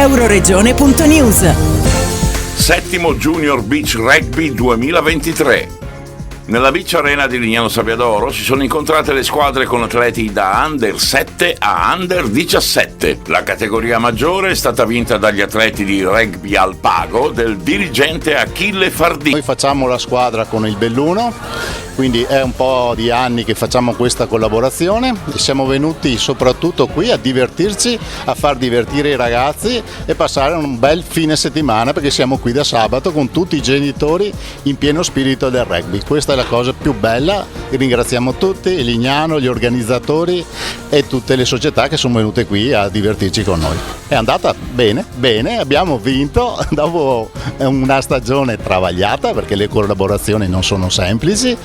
Euroregione.news. Settimo Junior Beach Rugby 2023. Nella Beach Arena di Lignano Sabbiadoro si sono incontrate le squadre con atleti da Under 7 a Under 17. La categoria maggiore è stata vinta dagli atleti di Rugby al Pago del dirigente Achille Fardì. Noi facciamo la squadra con il Belluno, quindi è un po' di anni che facciamo questa collaborazione e siamo venuti soprattutto qui a divertirci, a far divertire i ragazzi e passare un bel fine settimana, perché siamo qui da sabato con tutti i genitori in pieno spirito del rugby. Questa è la cosa più bella e ringraziamo tutti, il Lignano, gli organizzatori e tutte le società che sono venute qui a divertirci con noi. È andata bene, abbiamo vinto dopo una stagione travagliata, perché le collaborazioni non sono semplici,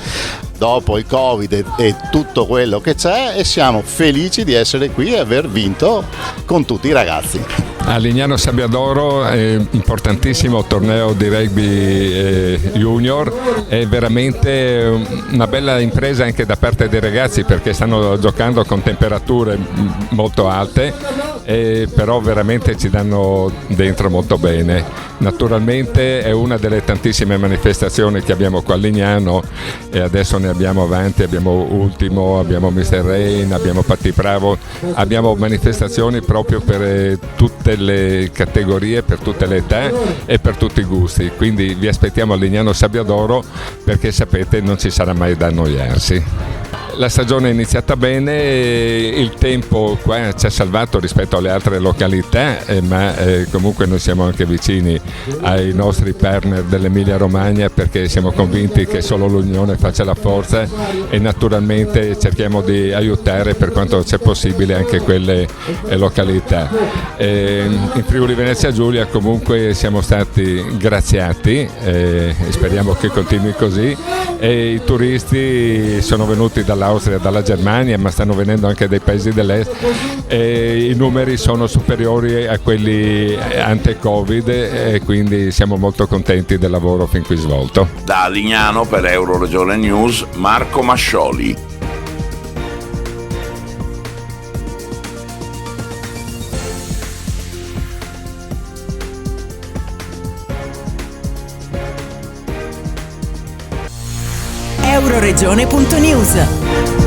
dopo il Covid e tutto quello che c'è, e siamo felici di essere qui e aver vinto con tutti i ragazzi. A Lignano Sabbiadoro è un importantissimo torneo di rugby junior, è veramente una bella impresa anche da parte dei ragazzi, perché stanno giocando con temperature molto alte, però veramente ci danno dentro molto bene. Naturalmente è una delle tantissime manifestazioni che abbiamo qua a Lignano, e adesso ne abbiamo avanti, abbiamo Ultimo, abbiamo Mr. Rain, abbiamo Patti Bravo, abbiamo manifestazioni proprio per tutte le categorie, per tutte le età e per tutti i gusti, quindi vi aspettiamo a Lignano Sabbiadoro, perché sapete non ci sarà mai da annoiarsi. La stagione è iniziata bene, il tempo qua ci ha salvato rispetto alle altre località, ma comunque noi siamo anche vicini ai nostri partner dell'Emilia Romagna, perché siamo convinti che solo l'unione faccia la forza, e naturalmente cerchiamo di aiutare per quanto c'è possibile anche quelle località. In Friuli Venezia Giulia comunque siamo stati graziati, speriamo che continui così, e i turisti sono venuti dall'Austria, dalla Germania, ma stanno venendo anche dai paesi dell'est, e i numeri sono superiori a quelli ante-Covid, e quindi siamo molto contenti del lavoro fin qui svolto. Da Lignano per Euroregione News, Marco Mascioli. Euroregione.news.